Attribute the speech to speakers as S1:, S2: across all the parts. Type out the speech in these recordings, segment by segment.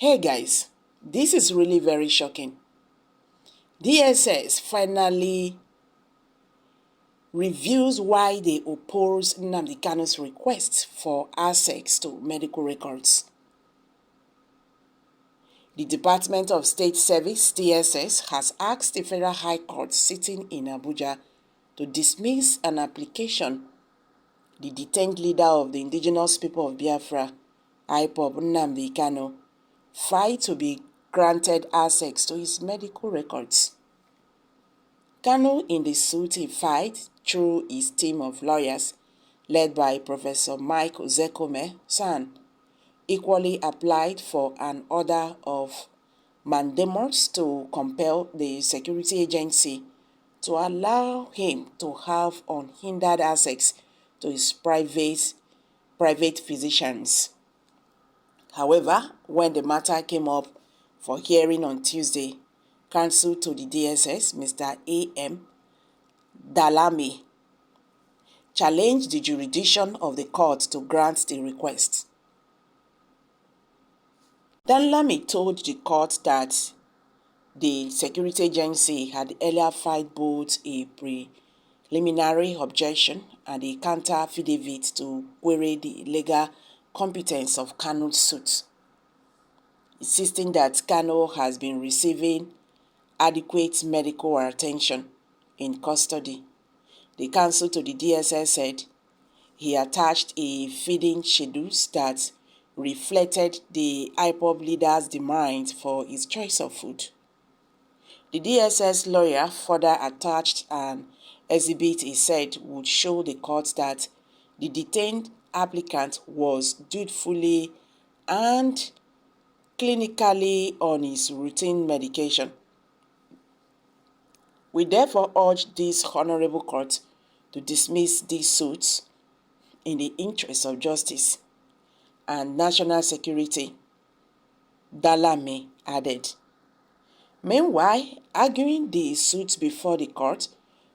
S1: Hey guys, this is really very shocking. DSS finally reveals why they oppose Nnamdi Kanu's request for access to medical records. The Department of State Service, DSS, has asked the Federal High Court sitting in Abuja to dismiss an application the detained leader of the indigenous people of Biafra, IPOB Nnamdi Kanu, filed to be granted access to his medical records. Kanu, in the suit he filed through his team of lawyers, led by Professor Mike Ozekome San, equally applied for an order of mandamus to compel the security agency to allow him to have unhindered access to his private physicians. However, when the matter came up for hearing on Tuesday, counsel to the DSS, Mr. A.M. Dalami, challenged the jurisdiction of the court to grant the request. Dalami told the court that the security agency had earlier filed both a preliminary objection and a counter affidavit to query the legal competence of Kanu's suit, insisting that Kanu has been receiving adequate medical attention in custody. The counsel to the DSS said he attached a feeding schedule that reflected the IPOB leader's demand for his choice of food. The DSS lawyer further attached an exhibit he said would show the court that the detained applicant was dutifully and clinically on his routine medication. We therefore urge this honorable court to dismiss these suits in the interest of justice and national security, Dalami added. Meanwhile, arguing the suit before the court,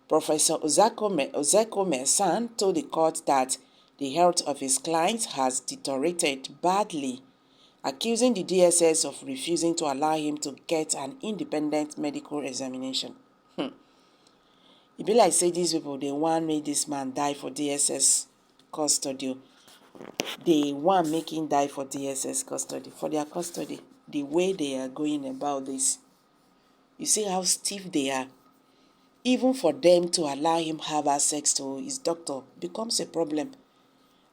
S1: Professor Ozekome San told the court that the health of his client has deteriorated badly, accusing the DSS of refusing to allow him to get an independent medical examination. It be like say these people, they want make this man die for DSS custody. They want make him die for DSS custody, for their custody, the way they are going about this. You see how stiff they are. Even for them to allow him have access to his doctor becomes a problem.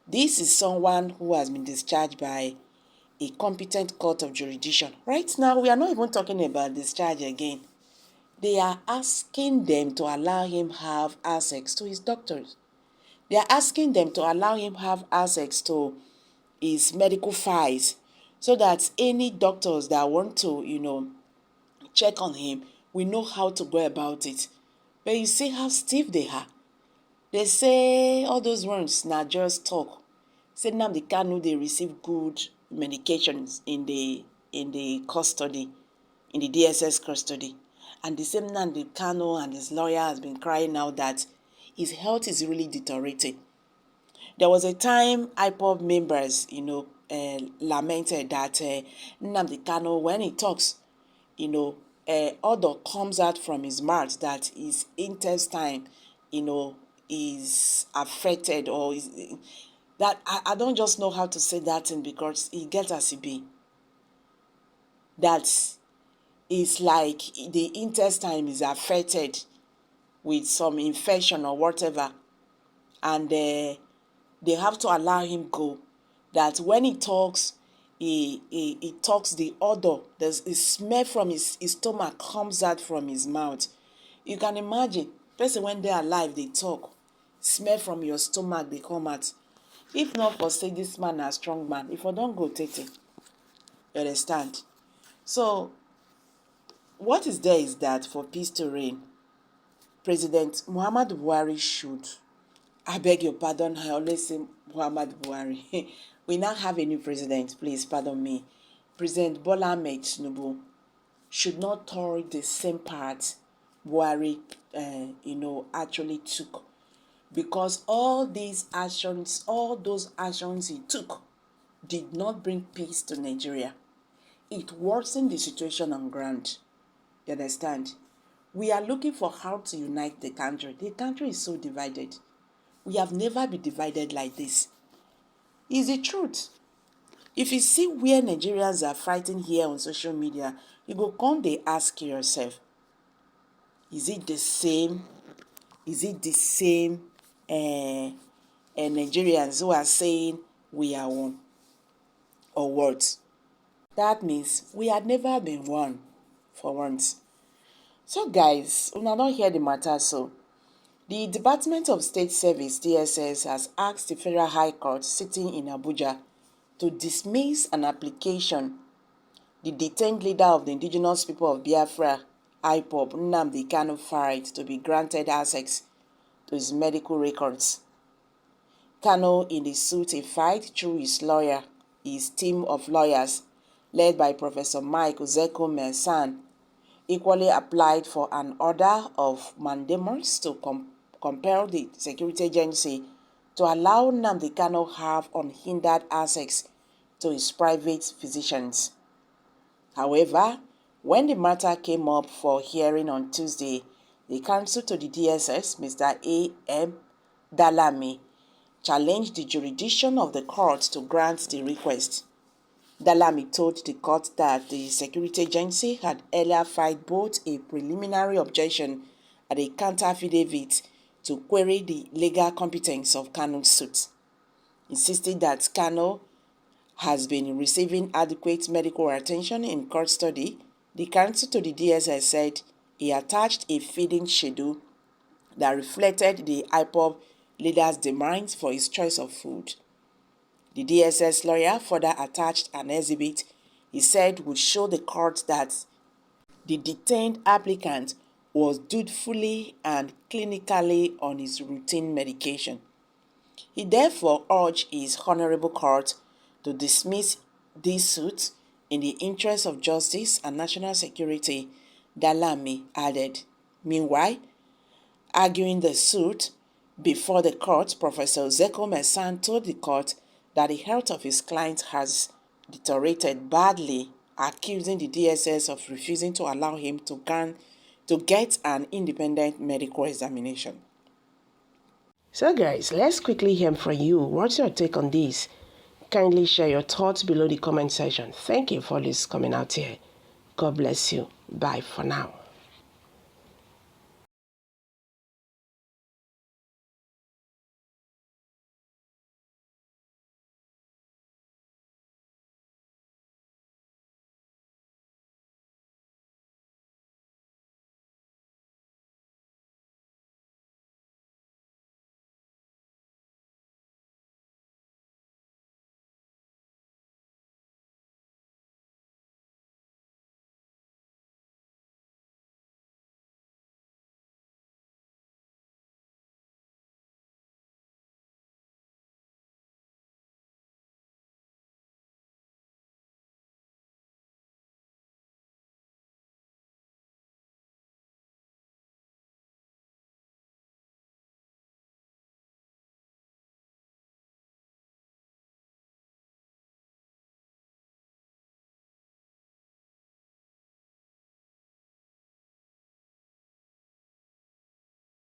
S1: This is someone who has been discharged by a competent court of jurisdiction. Right now, we are not even talking about discharge again. They are asking them to allow him have access to his doctors. They are asking them to allow him have access to his medical files so that any doctors that want to, check on him, we know how to go about it. But you see how stiff they are. They say all those words now just talk. Say Nnamdi Kanu they receive good medications in the custody, in the DSS custody. And the same Nnamdi Kanu and his lawyer has been crying out that his health is really deteriorating. There was a time IPOB members, lamented that Nnamdi Kanu, when he talks, odor comes out from his mouth that his intestine, is affected or is that I don't just know how to say that thing because it gets as it be. That is like the intestine is affected with some infection or whatever, and they have to allow him go. That when he talks, he talks the odor, there's a smell from his stomach comes out from his mouth. You can imagine, person when they're alive, they talk, smell from your stomach, they come out. If not for say this man a strong man, if I don't go take it, you understand? So, what is there is that for peace to reign, President Muhammadu Buhari should, I beg your pardon, I always say Muhammadu Buhari. We now have a new president, please pardon me. President Bola Ahmed Tinubu should not tolerate the same path Buhari, actually took. Because all those actions he took did not bring peace to Nigeria. it worsened the situation on ground. You understand? We are looking for how to unite the country. The country is so divided. We have never been divided like this. It's the truth. If you see where Nigerians are fighting here on social media, you go come dey ask yourself, is it the same? Is it the same Nigerians who are saying we are one? Or what? That means we had never been one for once. So guys, una don hear the matter so. The Department of State Service, DSS, has asked the Federal High Court sitting in Abuja to dismiss an application the detained leader of the indigenous people of Biafra, IPOB, Nnamdi Kanu, filed to be granted access to his medical records. Kanu, in the suit he filed through his team of lawyers, led by Professor Mike Uzeko-Mersan, equally applied for an order of mandamus to compel the security agency to allow Nnamdi Kanu have unhindered access to his private physicians. However, when the matter came up for hearing on Tuesday, the counsel to the DSS, Mr. A.M. Dalami, challenged the jurisdiction of the court to grant the request. Dalami told the court that the security agency had earlier filed both a preliminary objection and a counter affidavit to query the legal competence of Kanu's suit, insisting that Kanu has been receiving adequate medical attention in court study. The counsel to the DSS said he attached a feeding schedule that reflected the IPOB leader's demands for his choice of food. The DSS lawyer further attached an exhibit he said would show the court that the detained applicant was dutifully and clinically on his routine medication. He therefore urged his honorable court to dismiss this suit in the interest of justice and national security, Dalami added. Meanwhile, arguing the suit before the court, Professor Uzeko-Mersan told the court that the health of his client has deteriorated badly, accusing the DSS of refusing to allow him to get an independent medical examination. So guys, let's quickly hear from you. What's your take on this? Kindly share your thoughts below the comment section. Thank you for this coming out here. God bless you. Bye for now.